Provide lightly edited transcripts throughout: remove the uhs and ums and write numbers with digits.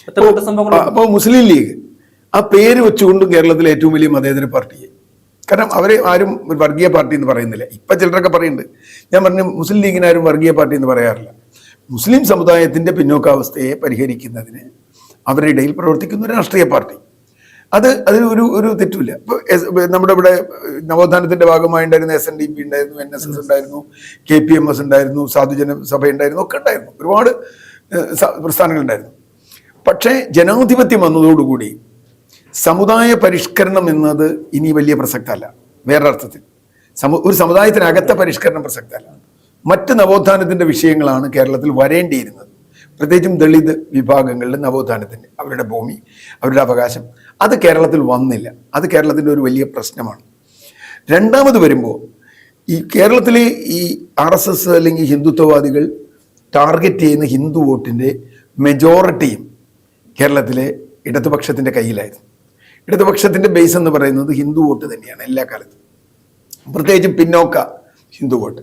അപ്പോൾ മുസ്ലിം ലീഗ് ആ പേര് വെച്ചുകൊണ്ടും കേരളത്തിലെ ഏറ്റവും വലിയ മതേതര പാർട്ടിയെ, കാരണം അവരെ ആരും വർഗീയ പാർട്ടി എന്ന് പറയുന്നില്ല. ഇപ്പം ചിലരൊക്കെ പറയുന്നുണ്ട്. ഞാൻ പറഞ്ഞു മുസ്ലിം ലീഗിനെ ആരും വർഗീയ പാർട്ടി എന്ന് പറയാറില്ല. മുസ്ലിം സമുദായത്തിൻ്റെ പിന്നോക്കാവസ്ഥയെ പരിഹരിക്കുന്നതിന് അവരുടെ ഇടയിൽ പ്രവർത്തിക്കുന്ന ഒരു രാഷ്ട്രീയ പാർട്ടി. അതിന് ഒരു തെറ്റുമില്ല. ഇപ്പോൾ നമ്മുടെ ഇവിടെ നവോത്ഥാനത്തിൻ്റെ ഭാഗമായിട്ടുണ്ടായിരുന്ന SNDP ഉണ്ടായിരുന്നു, NSS ഉണ്ടായിരുന്നു, KPMS ഉണ്ടായിരുന്നു, സാധുജന സഭ ഉണ്ടായിരുന്നു, ഒക്കെ ഉണ്ടായിരുന്നു, ഒരുപാട് പ്രസ്ഥാനങ്ങളുണ്ടായിരുന്നു. പക്ഷേ ജനാധിപത്യം വന്നതോടുകൂടി സമുദായ പരിഷ്കരണം എന്നത് ഇനി വലിയ പ്രസക്തമല്ല. വേറൊരർത്ഥത്തിൽ ഒരു സമുദായത്തിനകത്തെ പരിഷ്കരണം പ്രസക്തമല്ല. മറ്റ് നവോത്ഥാനത്തിൻ്റെ വിഷയങ്ങളാണ് കേരളത്തിൽ വരേണ്ടിയിരുന്നത്. പ്രത്യേകിച്ചും ദളിത് വിഭാഗങ്ങളിൽ നവോത്ഥാനത്തിൻ്റെ അവരുടെ ഭൂമി, അവരുടെ അവകാശം, അത് കേരളത്തിൽ വന്നില്ല. അത് കേരളത്തിൻ്റെ ഒരു വലിയ പ്രശ്നമാണ്. രണ്ടാമത് വരുമ്പോൾ ഈ കേരളത്തിലെ ഈ RSS അല്ലെങ്കിൽ ഹിന്ദുത്വവാദികൾ ടാർഗറ്റ് ചെയ്യുന്ന ഹിന്ദു വോട്ടിൻ്റെ മെജോറിറ്റിയും കേരളത്തിലെ ഇടതുപക്ഷത്തിൻ്റെ കയ്യിലായിരുന്നു. ഇടതുപക്ഷത്തിൻ്റെ ബേസ് എന്ന് പറയുന്നത് ഹിന്ദു വോട്ട് തന്നെയാണ് എല്ലാ കാലത്തും, പ്രത്യേകിച്ചും പിന്നോക്ക ഹിന്ദു വോട്ട്.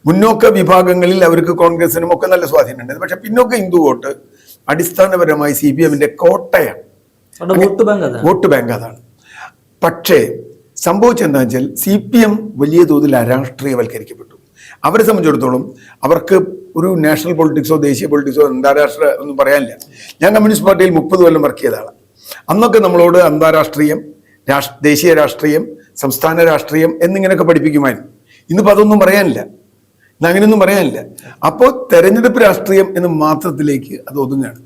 മുന്നോക്ക വിഭാഗങ്ങളിൽ അവർക്ക് കോൺഗ്രസിനും ഒക്കെ നല്ല സ്വാധീനമുണ്ടായിരുന്നു. പക്ഷെ പിന്നോക്ക ഹിന്ദു വോട്ട് അടിസ്ഥാനപരമായി CPMന്റെ കോട്ടയാണ്, വോട്ട് ബാങ്ക് അതാണ്. പക്ഷേ സംഭവിച്ചെന്താ വെച്ചാൽ CPM വലിയ തോതിൽ അരാഷ്ട്രീയവൽക്കരിക്കപ്പെട്ടു. അവരെ സംബന്ധിച്ചിടത്തോളം അവർക്ക് ഒരു നാഷണൽ പൊളിറ്റിക്സോ ദേശീയ പൊളിറ്റിക്സോ അന്താരാഷ്ട്ര ഒന്നും പറയാനില്ല. ഞാൻ കമ്മ്യൂണിസ്റ്റ് പാർട്ടിയിൽ 30 കൊല്ലം വർക്ക് ചെയ്തതാണ്. അന്നൊക്കെ നമ്മളോട് അന്താരാഷ്ട്രീയം, ദേശീയ രാഷ്ട്രീയം, സംസ്ഥാന രാഷ്ട്രീയം എന്നിങ്ങനെയൊക്കെ പഠിപ്പിക്കുമായിരുന്നു. ഇന്നിപ്പോൾ അതൊന്നും പറയാനില്ല, അങ്ങനെയൊന്നും പറയാനില്ല. അപ്പോൾ തെരഞ്ഞെടുപ്പ് രാഷ്ട്രീയം എന്ന് മാത്രത്തിലേക്ക് അത് ഒതുങ്ങുകയാണ്.